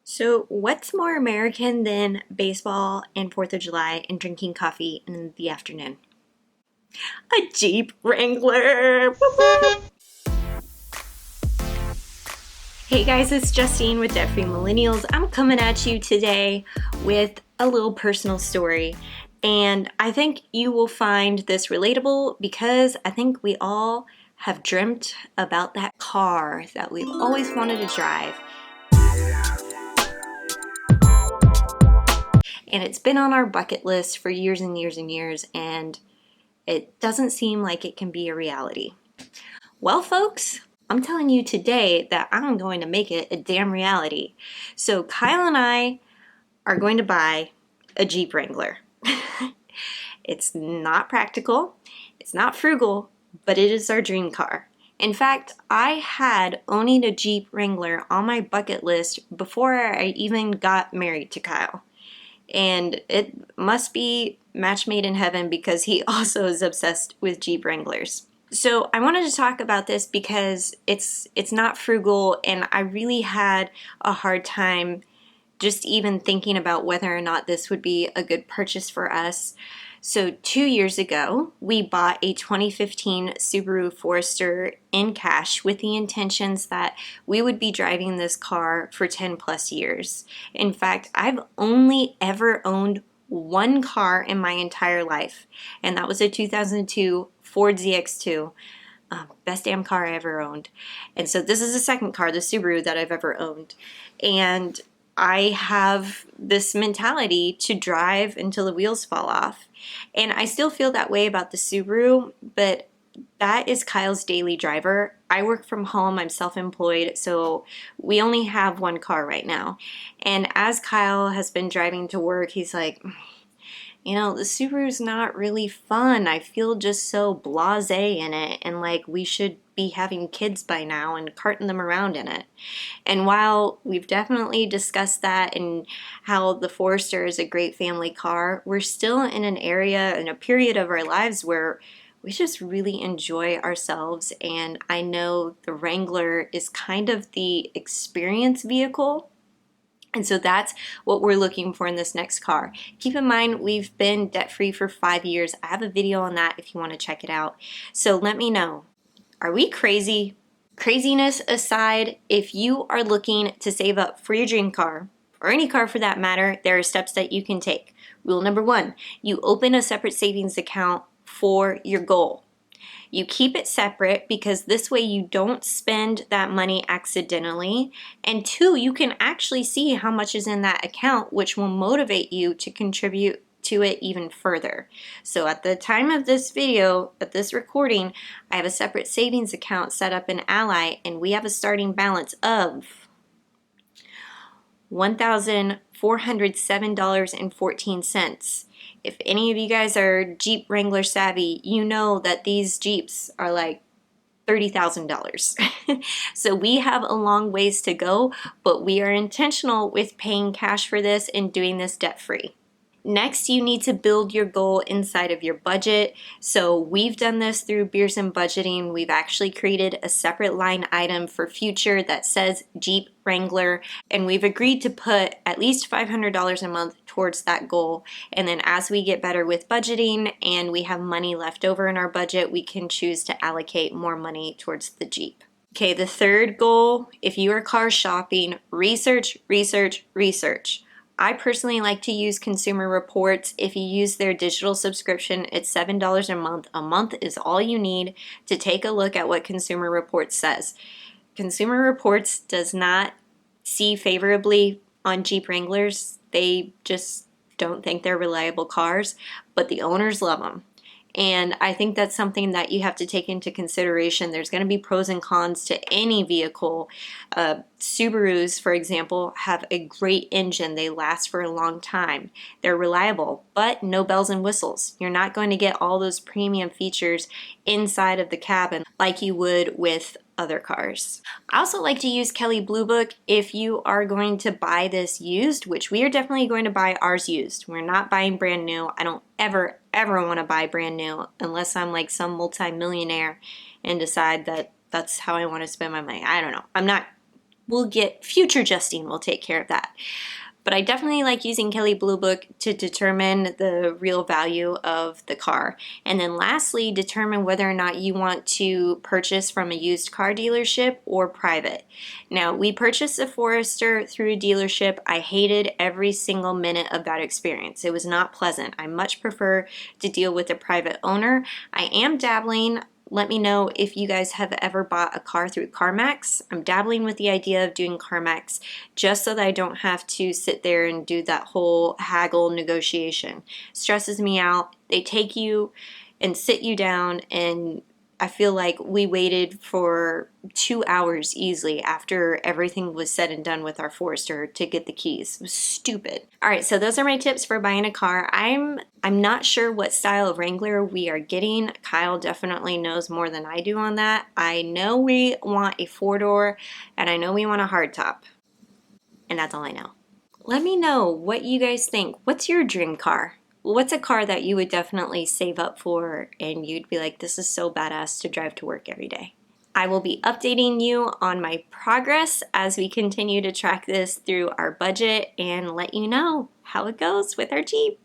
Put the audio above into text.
So, what's more American than baseball and 4th of July and drinking coffee in the afternoon? A Jeep Wrangler! Whoop, whoop. Hey guys, it's Justine with Debt Free Millennials. I'm coming at you today with a little personal story. And I think you will find this relatable because I think we all have dreamt about that car that we've always wanted to drive. And it's been on our bucket list for years and years and years, and it doesn't seem like it can be a reality. Well, folks, I'm telling you today that I'm going to make it a damn reality. So Kyle and I are going to buy a Jeep Wrangler. It's not practical, it's not frugal, but it is our dream car. In fact, I had owning a Jeep Wrangler on my bucket list before I even got married to Kyle. And it must be match made in heaven because he also is obsessed with Jeep Wranglers. So I wanted to talk about this because it's not frugal, and I really had a hard time just even thinking about whether or not this would be a good purchase for us. So 2 years ago, we bought a 2015 Subaru Forester in cash with the intentions that we would be driving this car for 10 plus years. In fact, I've only ever owned one car in my entire life, and that was a 2002 Ford ZX2. Best damn car I ever owned. And so this is the second car, the Subaru, that I've ever owned. And I have this mentality to drive until the wheels fall off. And I still feel that way about the Subaru, but that is Kyle's daily driver. I work from home, I'm self-employed, so we only have one car right now. And as Kyle has been driving to work, he's like, the Subaru's not really fun. I feel just so blasé in it, and like we should be having kids by now and carting them around in it. And while we've definitely discussed that and how the Forester is a great family car, we're still in an area and a period of our lives where we just really enjoy ourselves. And I know the Wrangler is kind of the experience vehicle. And so that's what we're looking for in this next car. Keep in mind, we've been debt-free for 5 years. I have a video on that if you want to check it out. So let me know, are we crazy? Craziness aside, if you are looking to save up for your dream car, or any car for that matter, there are steps that you can take. Rule number one, you open a separate savings account for your goal. You keep it separate because this way you don't spend that money accidentally. And two, you can actually see how much is in that account, which will motivate you to contribute to it even further. So at the time of this video, at this recording, I have a separate savings account set up in Ally, and we have a starting balance of $1,407.14. If any of you guys are Jeep Wrangler savvy, you know that these Jeeps are like $30,000. So we have a long ways to go, but we are intentional with paying cash for this and doing this debt-free. Next, you need to build your goal inside of your budget. So we've done this through Beers and Budgeting. We've actually created a separate line item for future that says Jeep Wrangler, and we've agreed to put at least $500 a month towards that goal. And then as we get better with budgeting and we have money left over in our budget, we can choose to allocate more money towards the Jeep. Okay, the third goal, if you are car shopping, research, research, research. I personally like to use Consumer Reports. If you use their digital subscription, it's $7 a month. A month is all you need to take a look at what Consumer Reports says. Consumer Reports does not see favorably on Jeep Wranglers. They just don't think they're reliable cars, but the owners love them. And I think that's something that you have to take into consideration. There's going to be pros and cons to any vehicle. Subarus, for example, have a great engine. They last for a long time. They're reliable, but no bells and whistles. You're not going to get all those premium features inside of the cabin like you would with other cars. I also like to use Kelley Blue Book if you are going to buy this used, which we are definitely going to buy ours used. We're not buying brand new. I don't ever want to buy brand new unless I'm like some multi-millionaire and decide that that's how I want to spend my money. I don't know. I'm not future Justine will take care of that. But I definitely like using Kelley Blue Book to determine the real value of the car. And then lastly, determine whether or not you want to purchase from a used car dealership or private. Now, we purchased a Forester through a dealership. I hated every single minute of that experience. It was not pleasant. I much prefer to deal with a private owner. I am dabbling. Let me know if you guys have ever bought a car through CarMax. I'm dabbling with the idea of doing CarMax just so that I don't have to sit there and do that whole haggle negotiation. Stresses me out. They take you and sit you down, and I feel like we waited for 2 hours easily after everything was said and done with our Forester to get the keys. It was stupid. All right, so those are my tips for buying a car. I'm not sure what style of Wrangler we are getting. Kyle definitely knows more than I do on that. I know we want a 4-door, and I know we want a hardtop, and that's all I know. Let me know what you guys think. What's your dream car? What's a car that you would definitely save up for and you'd be like, this is so badass to drive to work every day? I will be updating you on my progress as we continue to track this through our budget and let you know how it goes with our Jeep.